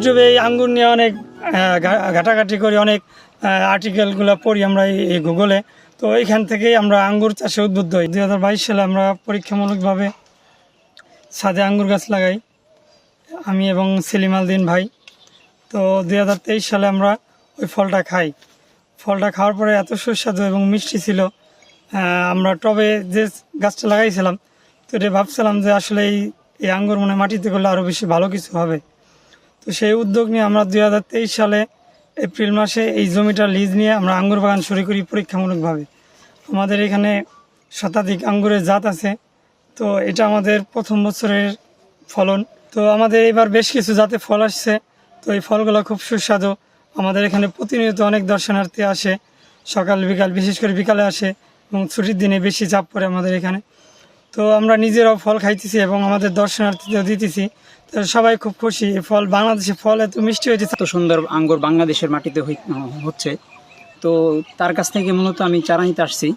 ইউটিউবে এই আঙ্গুর নিয়ে অনেক ঘাটাঘাটি করি, অনেক আর্টিকেলগুলো পড়ি আমরা এই গুগলে। তো এইখান থেকেই আমরা আঙ্গুর চাষে উদ্বুদ্ধ হই। 2022 সালে আমরা পরীক্ষামূলকভাবে ছাদে আঙ্গুর গাছ লাগাই, আমি এবং সেলিম আলদিন ভাই। তো 2023 সালে আমরা ওই ফলটা খাই। ফলটা খাওয়ার পরে এত সুস্বাদু এবং মিষ্টি ছিল। আমরা টবে যে গাছটা লাগাইছিলাম, তো এটা ভাবছিলাম যে আসলে এই আঙ্গুর মনে মাটিতে করলে আরও বেশি ভালো কিছু হবে। তো সেই উদ্যোগ নিয়ে আমরা 2023 সালে এপ্রিল মাসে এই জমিটা লিজ নিয়ে আমরা আঙ্গুর বাগান শুরু করি পরীক্ষামূলকভাবে। আমাদের এখানে শতাধিক আঙ্গুরের জাত আছে। তো এটা আমাদের প্রথম বছরের ফলন। তো আমাদের এবার বেশ কিছু জাতে ফল আসছে। তো এই ফলগুলো খুব সুস্বাদু। আমাদের এখানে প্রতিনিয়ত অনেক দর্শনার্থী আসে, সকাল বিকাল, বিশেষ করে বিকালে আসে এবং ছুটির দিনে বেশি চাপ পড়ে আমাদের এখানে। তো আমরা নিজেরাও ফল খাইতেছি এবং আমাদের দর্শনার্থীদেরও দিতেছি। তো সবাই খুব খুশি। এই ফল, বাংলাদেশে ফল এত মিষ্টি হয়েছে। এত সুন্দর আঙ্গুর বাংলাদেশের মাটিতে হচ্ছে। তো তার কাছ থেকে মূলত আমি চারা নিতে আসছি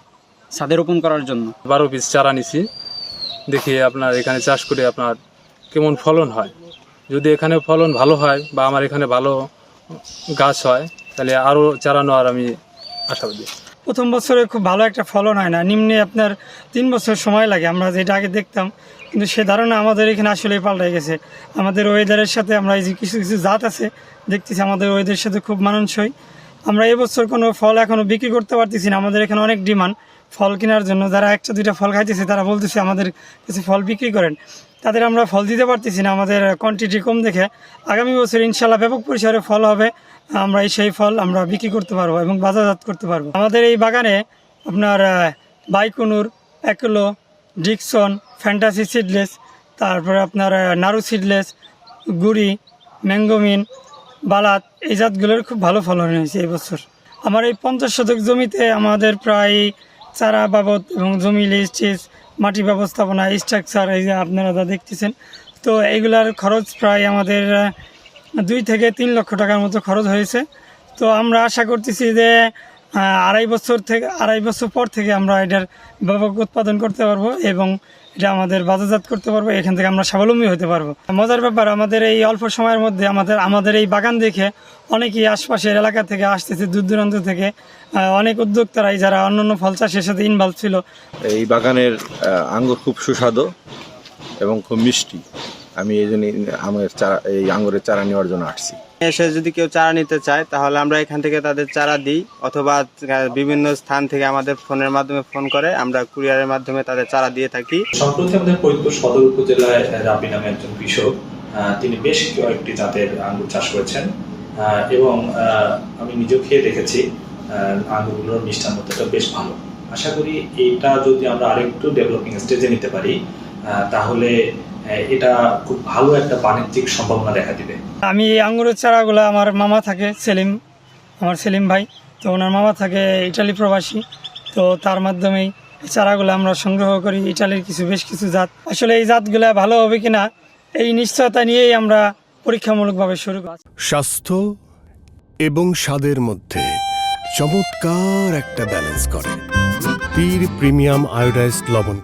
ছাদে রোপণ করার জন্য। 12 পিস চারা নিছি, দেখি আপনার এখানে চাষ করে আপনার কেমন ফলন হয়। যদি এখানে ফলন ভালো হয় বা আমার এখানে ভালো গাছ হয়, তাহলে আরও চারা নেওয়ার আমি আশাবাদী। প্রথম বছরে খুব ভালো একটা ফলন হয় না, নিম্নে আপনার 3 বছর সময় লাগে। আমরা যেটা আগে দেখতাম, কিন্তু সে ধারণা আমাদের এখানে আসলেই পাল্টে গেছে। আমাদের ওয়েদারের সাথে আমরা এই যে কিছু কিছু জাত আছে দেখতেছি, আমাদের ওয়েদারের সাথে খুব মানানসই। আমরা এবছর কোনো ফল এখনও বিক্রি করতে পারতেছি না। আমাদের এখানে অনেক ডিমান্ড ফল কেনার জন্য। যারা 1-2টা ফল খাইতেছে তারা বলতেছে আমাদের কিছু ফল বিক্রি করেন। তাদের আমরা ফল দিতে পারতেছি না, আমাদের কোয়ান্টিটি কম দেখে। আগামী বছর ইনশাল্লাহ ব্যাপক পরিসরে ফল হবে। আমরা সেই ফল আমরা বিক্রি করতে পারবো এবং বাজারজাত করতে পারবো। আমাদের এই বাগানে আপনার বাইকুনুর, অ্যাকুলো, ডিকসন, ফ্যান্টাসি সিডলেস, তারপরে আপনার নারু সিডলেস, গুড়ি, ম্যাঙ্গোমিন, বালাত, এই জাতগুলোর খুব ভালো ফলন হয়েছে এই বছর। আমার এই 50 শতক জমিতে আমাদের প্রায় চারা বাবদ এবং জমি লিজ, মাটি ব্যবস্থাপনা, স্ট্রাকচার, এই যে আপনারা যা দেখতেছেন, তো এইগুলার খরচ প্রায় আমাদের 2 থেকে 3 লক্ষ টাকার মতো খরচ হয়েছে। তো আমরা আশা করতেছি যে 2.5 বছর পর থেকে আমরা এটার ব্যাপক উৎপাদন করতে পারবো এবং এটা আমাদের বাজারজাত করতে পারবো। এখান থেকে আমরা স্বাবলম্বী হতে পারবো। মজার ব্যাপার, আমাদের এই অল্প সময়ের মধ্যে আমাদের এই বাগান দেখে অনেকেই আশপাশের এলাকা থেকে আসতেছে, দূর দূরান্ত থেকে অনেক উদ্যোক্তারাই যারা অন্যান্য ফল চাষের সাথে ইনভলভ ছিল। এই বাগানের আঙ্গুর খুব সুস্বাদু এবং খুব মিষ্টি। আমি এই জন্য এই আঙ্গুরের চারা নেওয়ার জন্য আসছি। এসে যদি কেউ চারা নিতে চায় তাহলে আমরা এখান থেকে তাদের চারা দিই, অথবা বিভিন্ন স্থান থেকে আমাদের ফোনের মাধ্যমে ফোন করে আমরা কুরিয়ারের মাধ্যমে তাদের চারা দিয়ে থাকি। সম্প্রতি আমাদের ফরিদপুর সদর উপজেলায় রাবি নামে একজন কৃষক, তিনি বেশ কয়েকটি জাতের আঙ্গুর চাষ করেছেন এবং আমি নিজেও খেয়ে দেখেছি আঙ্গুরগুলোর মিষ্টান্নতা বেশ ভালো। আশা করি এটা যদি আমরা আরেকটু ডেভেলপিং স্টেজে নিতে পারি তাহলে এটা খুব ভালো একটা বাণিজ্যিক সম্ভাবনা দেখা দিবে। আমি এই আঙ্গুরের চারাগুলো, আমার মামা থাকে সেলিম ভাই, তো ওনার মামা থাকে ইটালি প্রবাসী। তো তার মাধ্যমেই এই চারাগুলো আমরা সংগ্রহ করি, ইটালির বেশ কিছু জাত। আসলে এই জাতগুলো ভালো হবে কিনা এই নিশ্চয়তা নিয়েই আমরা পরীক্ষামূলকভাবে শুরু করি। স্বাস্থ্য এবং স্বাদের মধ্যে চমৎকার একটা ব্যালেন্স করে পীর প্রিমিয়াম আয়োডাইজড লবণ।